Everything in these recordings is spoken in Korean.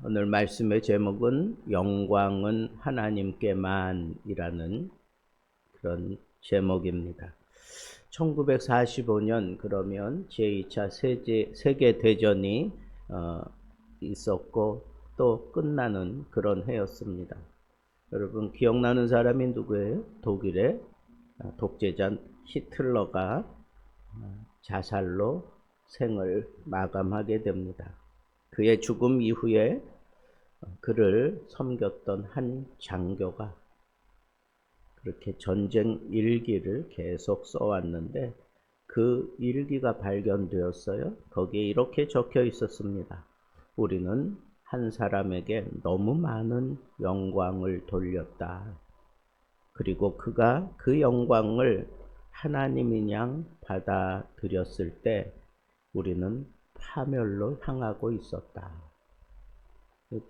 오늘 말씀의 제목은 영광은 하나님께만이라는 그런 제목입니다. 1945년 그러면 제2차 세계대전이 있었고 또 끝나는 그런 해였습니다. 여러분 기억나는 사람이 누구예요? 독일의 독재자 히틀러가 자살로 생을 마감하게 됩니다. 그의 죽음 이후에 그를 섬겼던 한 장교가 그렇게 전쟁 일기를 계속 써왔는데 그 일기가 발견되었어요. 거기에 이렇게 적혀 있었습니다. 우리는 한 사람에게 너무 많은 영광을 돌렸다. 그리고 그가 그 영광을 하나님인 양 받아들였을 때 우리는 파멸로 향하고 있었다.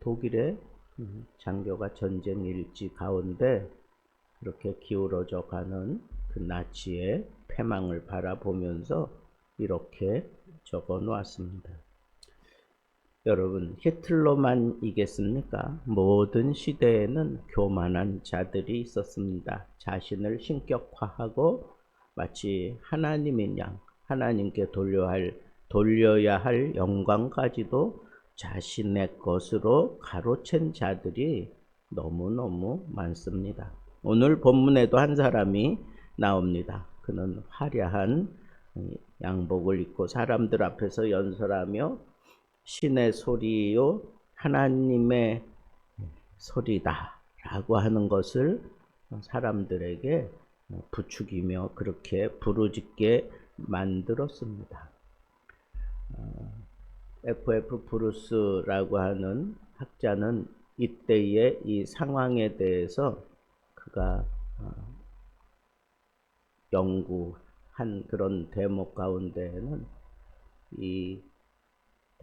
독일의 장교가 전쟁 일지 가운데 그렇게 기울어져 가는 그 나치의 패망을 바라보면서 이렇게 적어 놓았습니다. 여러분, 히틀러만이겠습니까? 모든 시대에는 교만한 자들이 있었습니다. 자신을 신격화하고 마치 하나님인 양, 하나님께 돌려야 할 영광까지도 자신의 것으로 가로챈 자들이 너무너무 많습니다. 오늘 본문에도 한 사람이 나옵니다. 그는 화려한 양복을 입고 사람들 앞에서 연설하며 신의 소리요 하나님의 소리다 라고 하는 것을 사람들에게 부추기며 그렇게 부르짖게 만들었습니다. F.F. 브루스라고 하는 학자는 이때의 이 상황에 대해서 그가 연구한 그런 대목 가운데에는 이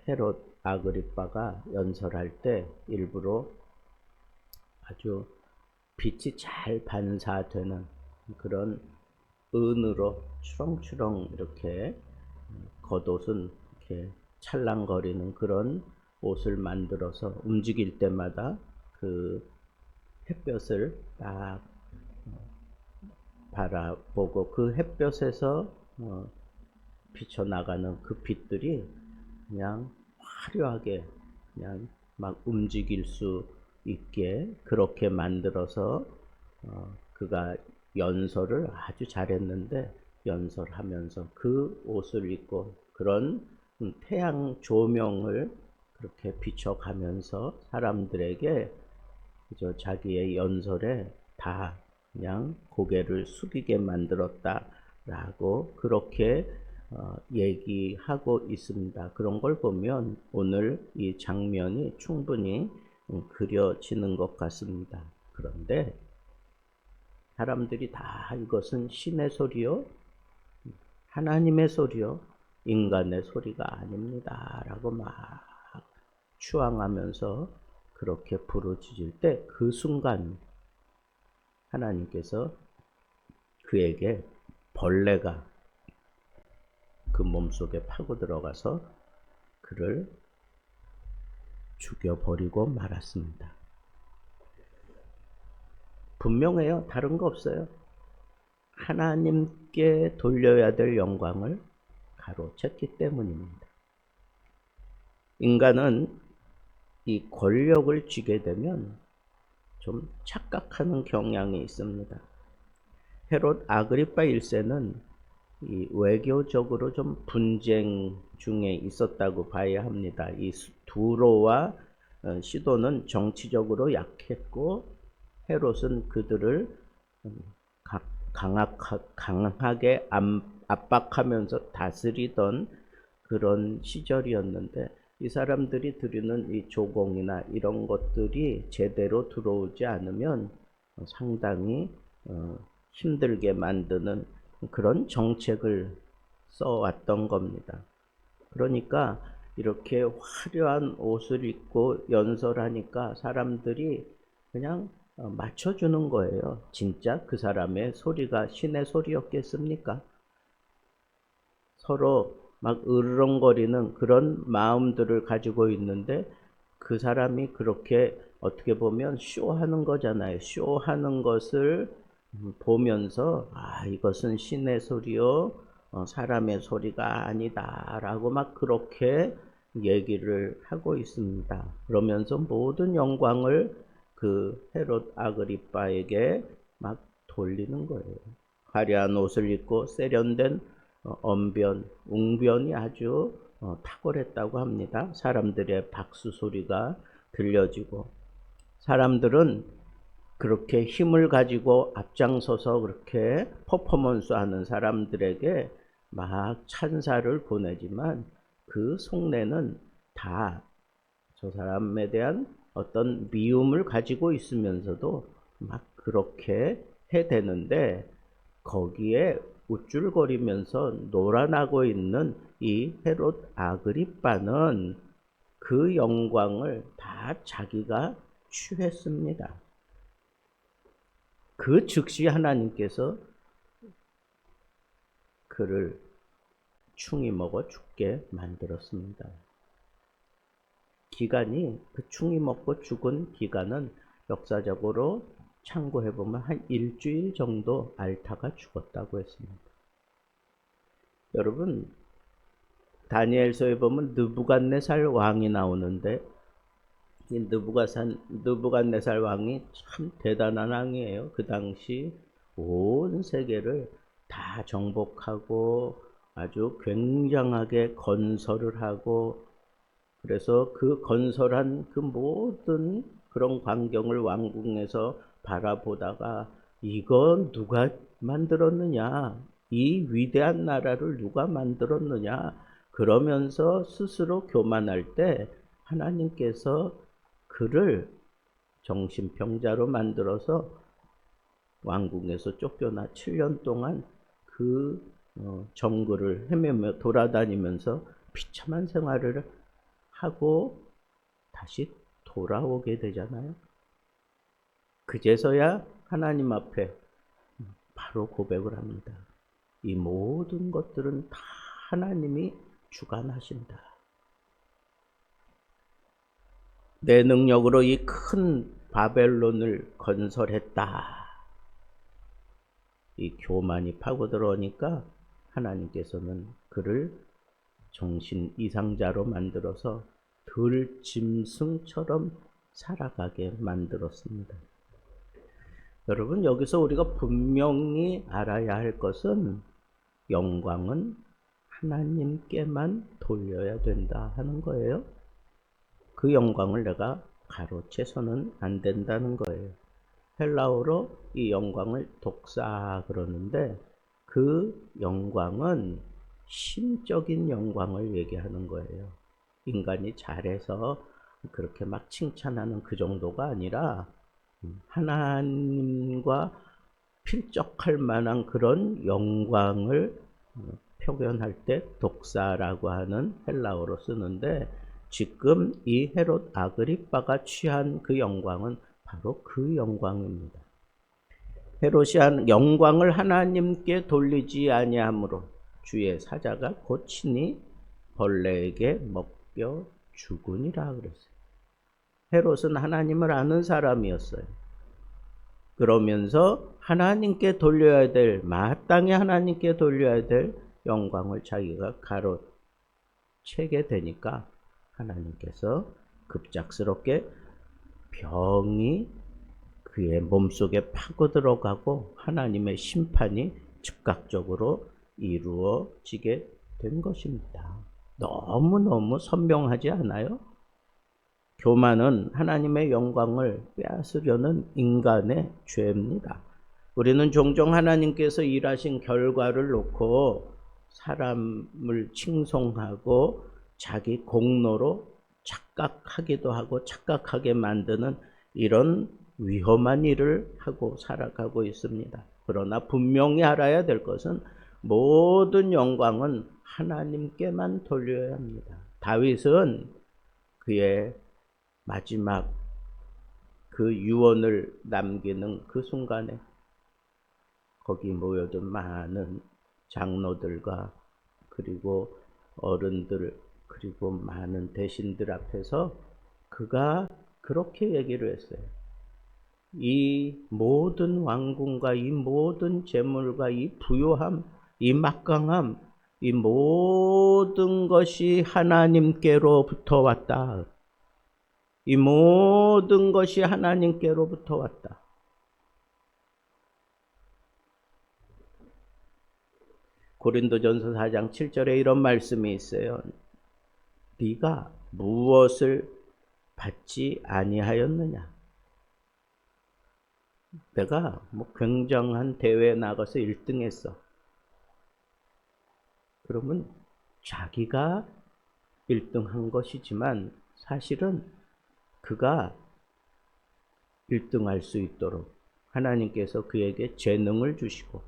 헤롯 아그리빠가 연설할 때 일부러 아주 빛이 잘 반사되는 그런 은으로 추렁추렁 이렇게 겉옷은 이렇게 찰랑거리는 그런 옷을 만들어서 움직일 때마다 그 햇볕을 딱 바라보고 그 햇볕에서 비쳐나가는 그 빛들이 그냥 화려하게 그냥 막 움직일 수 있게 그렇게 만들어서 그가 연설을 아주 잘했는데 연설하면서 그 옷을 입고 그런 태양 조명을 그렇게 비춰가면서 사람들에게 그저 자기의 연설에 다 그냥 고개를 숙이게 만들었다라고 그렇게 얘기하고 있습니다. 그런 걸 보면 오늘 이 장면이 충분히 그려지는 것 같습니다. 그런데 사람들이 다 이것은 신의 소리요, 하나님의 소리요, 인간의 소리가 아닙니다 라고 막 추앙하면서 그렇게 부르짖을 때 그 순간 하나님께서 그에게 벌레가 그 몸속에 파고 들어가서 그를 죽여버리고 말았습니다. 분명해요. 다른 거 없어요. 하나님께 돌려야 될 영광을 가로챘기 때문입니다. 인간은 이 권력을 쥐게 되면 좀 착각하는 경향이 있습니다. 헤롯 아그리파 1세는 이 외교적으로 좀 분쟁 중에 있었다고 봐야 합니다. 이 두로와 시도는 정치적으로 약했고 헤롯은 그들을 강하게 압박하면서 다스리던 그런 시절이었는데 이 사람들이 드리는 이 조공이나 이런 것들이 제대로 들어오지 않으면 상당히 힘들게 만드는 그런 정책을 써왔던 겁니다. 그러니까 이렇게 화려한 옷을 입고 연설하니까 사람들이 그냥 맞춰주는 거예요. 진짜 그 사람의 소리가 신의 소리였겠습니까? 서로 막 으르렁거리는 그런 마음들을 가지고 있는데 그 사람이 그렇게 어떻게 보면 쇼하는 거잖아요. 쇼하는 것을 보면서 이것은 신의 소리요 사람의 소리가 아니다라고 막 그렇게 얘기를 하고 있습니다. 그러면서 모든 영광을 그 헤롯 아그리빠에게 막 돌리는 거예요. 화려한 옷을 입고 세련된 언변, 웅변이 아주 탁월했다고 합니다. 사람들의 박수 소리가 들려지고, 사람들은 그렇게 힘을 가지고 앞장서서 그렇게 퍼포먼스 하는 사람들에게 막 찬사를 보내지만 그 속내는 다 저 사람에 대한 어떤 미움을 가지고 있으면서도 막 그렇게 해대는데, 거기에 우쭐거리면서 놀아나고 있는 이 헤롯 아그리빠는 그 영광을 다 자기가 취했습니다. 그 즉시 하나님께서 그를 충이 먹어 죽게 만들었습니다. 기간이, 그 충이 먹고 죽은 기간은 역사적으로 참고해보면 한 일주일 정도 앓다가 죽었다고 했습니다. 여러분, 다니엘서에 보면 느부갓네살 왕이 나오는데, 이 느부갓네살 왕이 참 대단한 왕이에요. 그 당시 온 세계를 다 정복하고 아주 굉장하게 건설을 하고, 그래서 그 건설한 그 모든 그런 광경을 왕궁에서 바라보다가 이건 누가 만들었느냐, 이 위대한 나라를 누가 만들었느냐 그러면서 스스로 교만할 때 하나님께서 그를 정신병자로 만들어서 왕궁에서 쫓겨나 7년 동안 그 정글을 헤매며 돌아다니면서 비참한 생활을 하고 다시 돌아오게 되잖아요. 그제서야 하나님 앞에 바로 고백을 합니다. 이 모든 것들은 다 하나님이 주관하신다. 내 능력으로 이 큰 바벨론을 건설했다. 이 교만이 파고들어오니까 하나님께서는 그를 정신 이상자로 만들어서 들짐승처럼 살아가게 만들었습니다. 여러분, 여기서 우리가 분명히 알아야 할 것은 영광은 하나님께만 돌려야 된다 하는 거예요. 그 영광을 내가 가로채서는 안 된다는 거예요. 헬라어로 이 영광을 독사 그러는데, 그 영광은 심적인 영광을 얘기하는 거예요. 인간이 잘해서 그렇게 막 칭찬하는 그 정도가 아니라 하나님과 필적할 만한 그런 영광을 표현할 때 독사라고 하는 헬라어로 쓰는데, 지금 이 헤롯 아그리빠가 취한 그 영광은 바로 그 영광입니다. 헤롯이 영광을 하나님께 돌리지 아니하므로 주의 사자가 곧 친히 벌레에게 먹여 죽으니라 그랬어요. 헤롯은 하나님을 아는 사람이었어요. 그러면서 하나님께 돌려야 될, 마땅히 하나님께 돌려야 될 영광을 자기가 가로채게 되니까 하나님께서 급작스럽게 병이 그의 몸속에 파고 들어가고 하나님의 심판이 즉각적으로 이루어지게 된 것입니다. 너무너무 선명하지 않아요? 교만은 하나님의 영광을 빼앗으려는 인간의 죄입니다. 우리는 종종 하나님께서 일하신 결과를 놓고 사람을 칭송하고 자기 공로로 착각하기도 하고 착각하게 만드는 이런 위험한 일을 하고 살아가고 있습니다. 그러나 분명히 알아야 될 것은 모든 영광은 하나님께만 돌려야 합니다. 다윗은 그의 마지막 그 유언을 남기는 그 순간에 거기 모여든 많은 장로들과 그리고 어른들 그리고 많은 대신들 앞에서 그가 그렇게 얘기를 했어요. 이 모든 왕궁과 이 모든 재물과 이 부요함, 이 막강함, 이 모든 것이 하나님께로부터 왔다. 이 모든 것이 하나님께로부터 왔다. 고린도전서 4장 7절에 이런 말씀이 있어요. 네가 무엇을 받지 아니하였느냐? 내가 굉장한 대회에 나가서 1등 했어. 그러면 자기가 1등 한 것이지만 사실은 그가 1등 할 수 있도록 하나님께서 그에게 재능을 주시고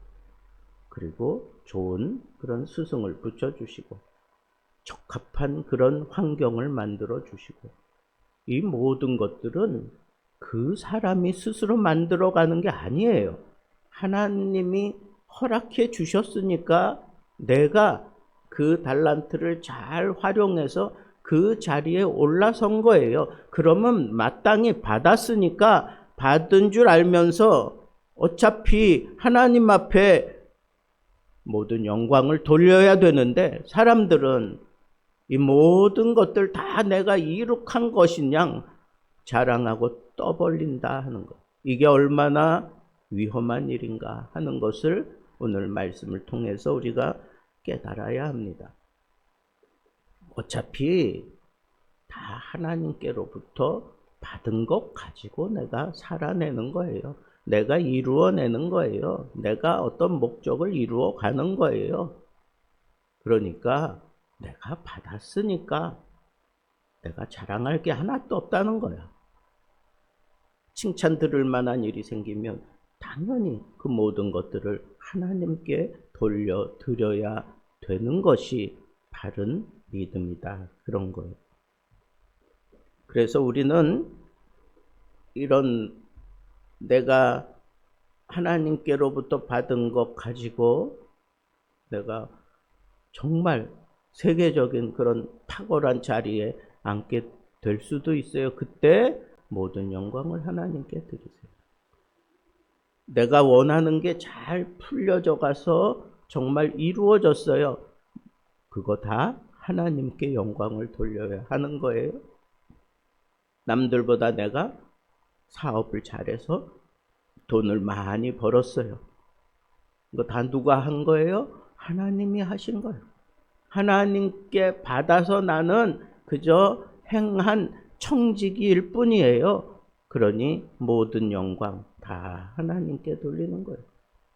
그리고 좋은 그런 스승을 붙여주시고 적합한 그런 환경을 만들어 주시고 이 모든 것들은 그 사람이 스스로 만들어가는 게 아니에요. 하나님이 허락해 주셨으니까 내가 그 달란트를 잘 활용해서 그 자리에 올라선 거예요. 그러면 마땅히 받았으니까 받은 줄 알면서 어차피 하나님 앞에 모든 영광을 돌려야 되는데 사람들은 이 모든 것들 다 내가 이룩한 것인 양 자랑하고 떠벌린다 하는 것. 이게 얼마나 위험한 일인가 하는 것을 오늘 말씀을 통해서 우리가 깨달아야 합니다. 어차피 다 하나님께로부터 받은 것 가지고 내가 살아내는 거예요. 내가 이루어내는 거예요. 내가 어떤 목적을 이루어 가는 거예요. 그러니까 내가 받았으니까 내가 자랑할 게 하나도 없다는 거야. 칭찬 들을 만한 일이 생기면 당연히 그 모든 것들을 하나님께 돌려드려야 되는 것이 바른 믿음이다. 그런 거예요. 그래서 우리는 이런 내가 하나님께로부터 받은 것 가지고 내가 정말 세계적인 그런 탁월한 자리에 앉게 될 수도 있어요. 그때 모든 영광을 하나님께 드리세요. 내가 원하는 게 잘 풀려져 가서 정말 이루어졌어요. 그거 다 하나님께 영광을 돌려야 하는 거예요. 남들보다 내가 사업을 잘해서 돈을 많이 벌었어요. 이거 다 누가 한 거예요? 하나님이 하신 거예요. 하나님께 받아서 나는 그저 행한 청지기일 뿐이에요. 그러니 모든 영광 다 하나님께 돌리는 거예요.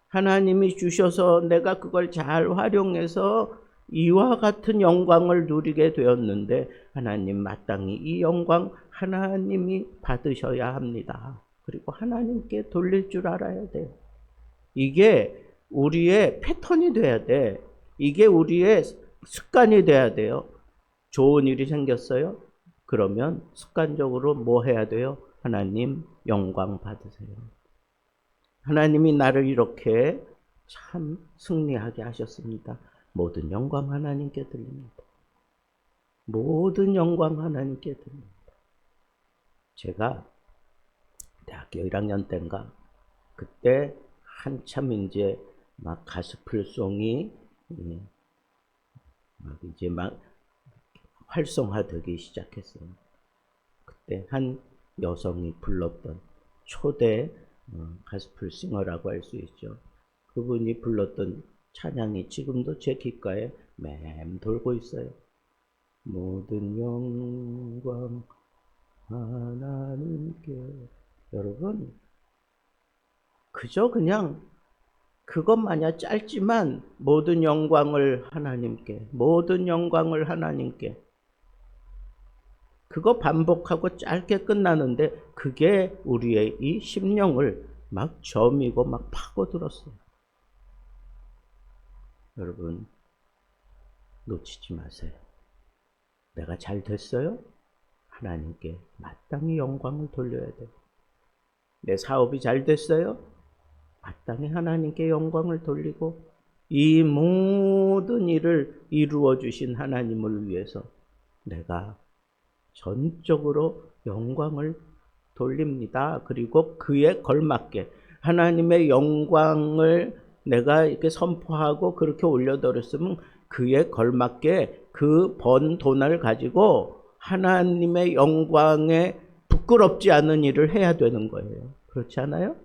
하나님이 주셔서 내가 그걸 잘 활용해서 이와 같은 영광을 누리게 되었는데 하나님 마땅히 이 영광 하나님이 받으셔야 합니다. 그리고 하나님께 돌릴 줄 알아야 돼요. 이게 우리의 패턴이 돼야 돼. 이게 우리의 습관이 돼야 돼요. 좋은 일이 생겼어요? 그러면 습관적으로 뭐 해야 돼요? 하나님 영광 받으세요. 하나님이 나를 이렇게 참 승리하게 하셨습니다. 모든 영광 하나님께 드립니다. 모든 영광 하나님께 드립니다. 제가 대학교 1학년 때인가 그때 한참 이제 막 가스펠송이 이제 막 활성화되기 시작했어요. 그때 한 여성이 불렀던 초대 가스펠 싱어라고 할 수 있죠. 그분이 불렀던 찬양이 지금도 제 귓가에 맴돌고 있어요. 모든 영광 하나님께. 여러분, 그저 그냥 그것마냥 짧지만 모든 영광을 하나님께, 모든 영광을 하나님께. 그거 반복하고 짧게 끝나는데 그게 우리의 이 심령을 막 저미고 막 파고들었어요. 여러분, 놓치지 마세요. 내가 잘 됐어요? 하나님께 마땅히 영광을 돌려야 돼요. 내 사업이 잘 됐어요? 마땅히 하나님께 영광을 돌리고 이 모든 일을 이루어 주신 하나님을 위해서 내가 전적으로 영광을 돌립니다. 그리고 그에 걸맞게 하나님의 영광을 내가 이렇게 선포하고 그렇게 올려드렸으면 그에 걸맞게 그 번 돈을 가지고 하나님의 영광에 부끄럽지 않은 일을 해야 되는 거예요. 그렇지 않아요?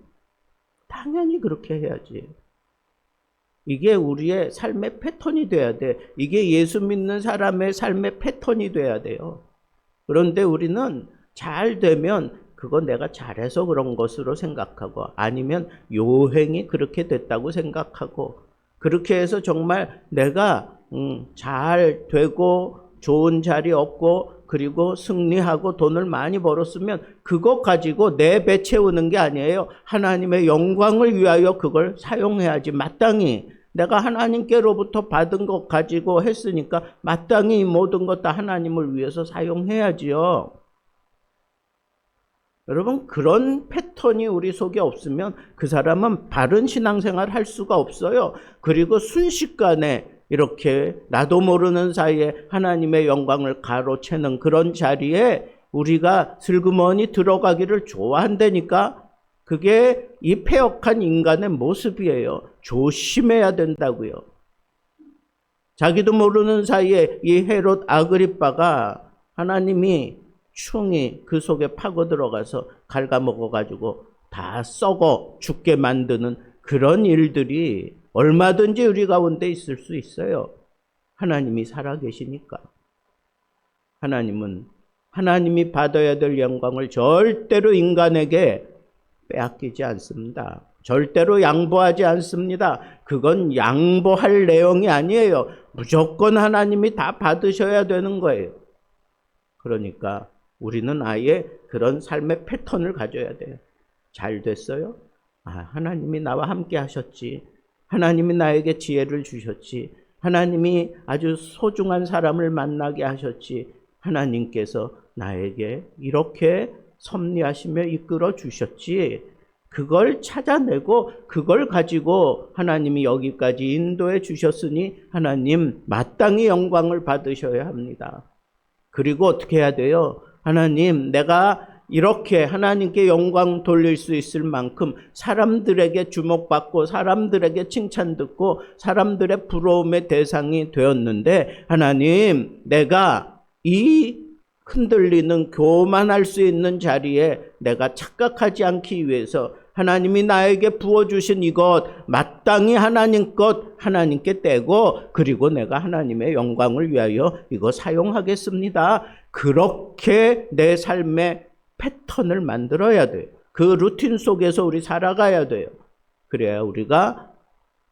당연히 그렇게 해야지. 이게 우리의 삶의 패턴이 돼야 돼. 이게 예수 믿는 사람의 삶의 패턴이 돼야 돼요. 그런데 우리는 잘 되면 그건 내가 잘해서 그런 것으로 생각하고, 아니면 요행이 그렇게 됐다고 생각하고, 그렇게 해서 정말 내가 잘 되고 좋은 자리 얻고 그리고 승리하고 돈을 많이 벌었으면 그것 가지고 내 배 채우는 게 아니에요. 하나님의 영광을 위하여 그걸 사용해야지. 마땅히 내가 하나님께로부터 받은 것 가지고 했으니까 마땅히 모든 것 다 하나님을 위해서 사용해야지요. 여러분, 그런 패턴이 우리 속에 없으면 그 사람은 바른 신앙생활 할 수가 없어요. 그리고 순식간에 이렇게 나도 모르는 사이에 하나님의 영광을 가로채는 그런 자리에 우리가 슬그머니 들어가기를 좋아한다니까. 그게 이 패역한 인간의 모습이에요. 조심해야 된다고요. 자기도 모르는 사이에 이 헤롯 아그리빠가 하나님이 충이 그 속에 파고 들어가서 갉아먹어가지고 다 썩어 죽게 만드는 그런 일들이 얼마든지 우리 가운데 있을 수 있어요. 하나님이 살아계시니까. 하나님은 하나님이 받아야 될 영광을 절대로 인간에게 빼앗기지 않습니다. 절대로 양보하지 않습니다. 그건 양보할 내용이 아니에요. 무조건 하나님이 다 받으셔야 되는 거예요. 그러니까 우리는 아예 그런 삶의 패턴을 가져야 돼요. 잘 됐어요? 하나님이 나와 함께 하셨지. 하나님이 나에게 지혜를 주셨지. 하나님이 아주 소중한 사람을 만나게 하셨지. 하나님께서 나에게 이렇게 섭리하시며 이끌어 주셨지. 그걸 찾아내고 그걸 가지고 하나님이 여기까지 인도해 주셨으니 하나님 마땅히 영광을 받으셔야 합니다. 그리고 어떻게 해야 돼요? 하나님, 내가 이렇게 하나님께 영광 돌릴 수 있을 만큼 사람들에게 주목받고 사람들에게 칭찬 듣고 사람들의 부러움의 대상이 되었는데, 하나님, 내가 이 흔들리는 교만할 수 있는 자리에 내가 착각하지 않기 위해서 하나님이 나에게 부어주신 이것 마땅히 하나님 것 하나님께 떼고, 그리고 내가 하나님의 영광을 위하여 이거 사용하겠습니다. 그렇게 내 삶의 패턴을 만들어야 돼요. 그 루틴 속에서 우리 살아가야 돼요. 그래야 우리가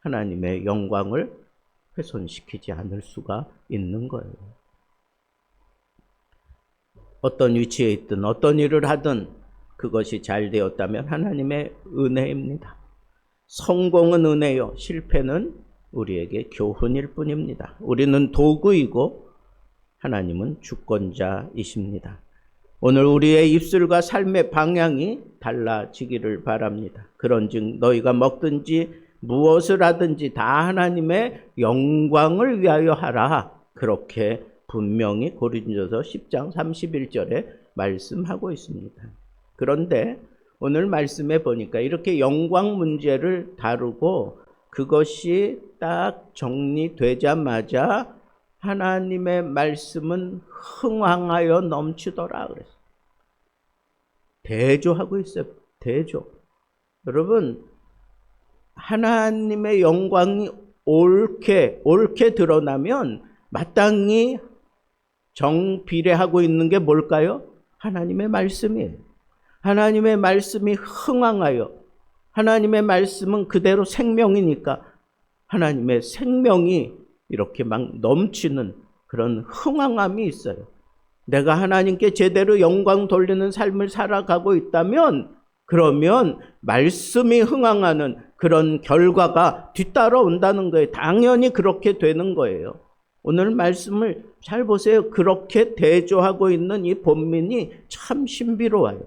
하나님의 영광을 훼손시키지 않을 수가 있는 거예요. 어떤 위치에 있든 어떤 일을 하든 그것이 잘 되었다면 하나님의 은혜입니다. 성공은 은혜요, 실패는 우리에게 교훈일 뿐입니다. 우리는 도구이고 하나님은 주권자이십니다. 오늘 우리의 입술과 삶의 방향이 달라지기를 바랍니다. 그런즉 너희가 먹든지 무엇을 하든지 다 하나님의 영광을 위하여 하라. 그렇게 분명히 고린도서 10장 31절에 말씀하고 있습니다. 그런데 오늘 말씀에 보니까 이렇게 영광 문제를 다루고 그것이 딱 정리되자마자 하나님의 말씀은 흥황하여 넘치더라 그랬어요. 대조하고 있어요. 대조. 여러분, 하나님의 영광이 옳게 드러나면 마땅히 정비례하고 있는 게 뭘까요? 하나님의 말씀이에요. 하나님의 말씀이 흥황하여, 하나님의 말씀은 그대로 생명이니까 하나님의 생명이 이렇게 막 넘치는 그런 흥황함이 있어요. 내가 하나님께 제대로 영광 돌리는 삶을 살아가고 있다면, 그러면 말씀이 흥황하는 그런 결과가 뒤따라온다는 거예요. 당연히 그렇게 되는 거예요. 오늘 말씀을 잘 보세요. 그렇게 대조하고 있는 이 본문이 참 신비로워요.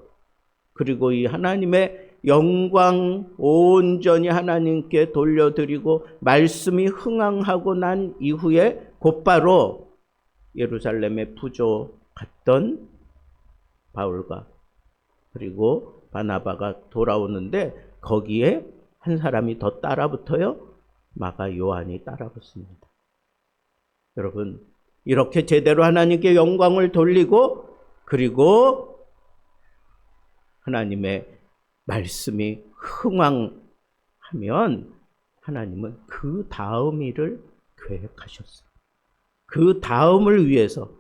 그리고 이 하나님의 영광 온전히 하나님께 돌려드리고 말씀이 흥황하고 난 이후에 곧바로 예루살렘의 부조 갔던 바울과 그리고 바나바가 돌아오는데 거기에 한 사람이 더 따라붙어요. 마가 요한이 따라붙습니다. 여러분, 이렇게 제대로 하나님께 영광을 돌리고 그리고 하나님의 말씀이 흥왕하면 하나님은 그 다음 일을 계획하셨어요. 그 다음을 위해서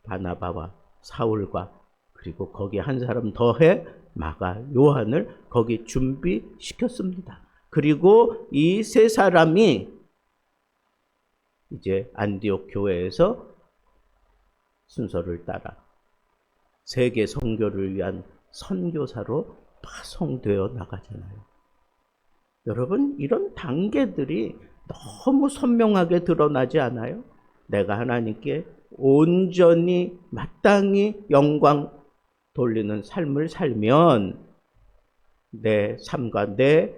바나바와 사울과 그리고 거기에 한 사람 더해 마가 요한을 거기 준비시켰습니다. 그리고 이 세 사람이 이제 안디옥 교회에서 순서를 따라 세계 선교를 위한 선교사로 파송되어 나가잖아요. 여러분, 이런 단계들이 너무 선명하게 드러나지 않아요? 내가 하나님께 온전히 마땅히 영광 돌리는 삶을 살면 내 삶과 내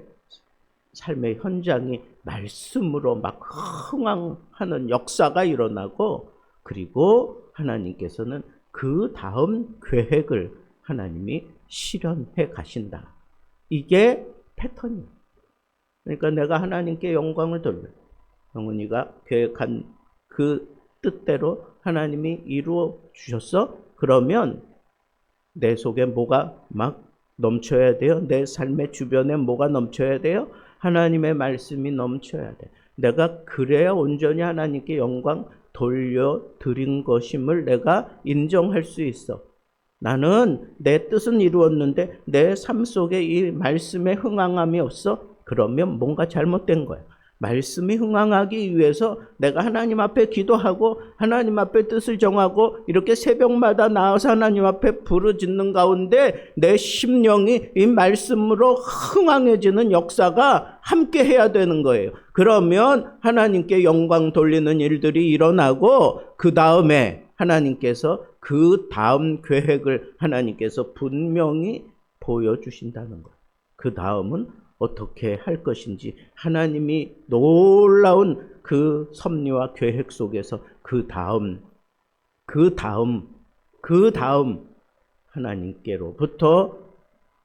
삶의 현장이 말씀으로 막 흥황하는 역사가 일어나고 그리고 하나님께서는 그 다음 계획을 하나님이 실현해 가신다. 이게 패턴이에요. 그러니까 내가 하나님께 영광을 돌려요. 영훈이가 계획한 그 뜻대로 하나님이 이루어 주셨어? 그러면 내 속에 뭐가 막 넘쳐야 돼요? 내 삶의 주변에 뭐가 넘쳐야 돼요? 하나님의 말씀이 넘쳐야 돼. 내가 그래야 온전히 하나님께 영광 돌려드린 것임을 내가 인정할 수 있어. 나는 내 뜻은 이루었는데 내 삶 속에 이 말씀에 흥황함이 없어? 그러면 뭔가 잘못된 거야. 말씀이 흥황하기 위해서 내가 하나님 앞에 기도하고 하나님 앞에 뜻을 정하고 이렇게 새벽마다 나와서 하나님 앞에 부르짖는 가운데 내 심령이 이 말씀으로 흥황해지는 역사가 함께 해야 되는 거예요. 그러면 하나님께 영광 돌리는 일들이 일어나고 그 다음에 하나님께서 그 다음 계획을 하나님께서 분명히 보여주신다는 거예요. 그 다음은 어떻게 할 것인지 하나님이 놀라운 그 섭리와 계획 속에서 그 다음 하나님께로부터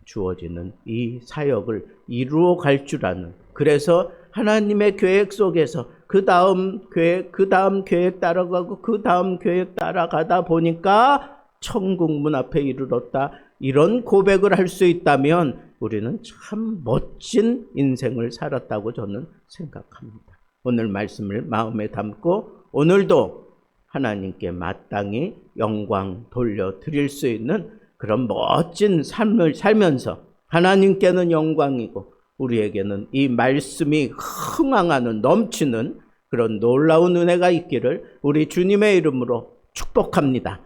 주어지는 이 사역을 이루어 갈 줄 아는, 그래서 하나님의 계획 속에서 그 다음 계획 따라가고 그 다음 계획 따라가다 보니까 천국 문 앞에 이르렀다. 이런 고백을 할 수 있다면 우리는 참 멋진 인생을 살았다고 저는 생각합니다. 오늘 말씀을 마음에 담고 오늘도 하나님께 마땅히 영광 돌려드릴 수 있는 그런 멋진 삶을 살면서 하나님께는 영광이고 우리에게는 이 말씀이 흥황하는 넘치는 그런 놀라운 은혜가 있기를 우리 주님의 이름으로 축복합니다.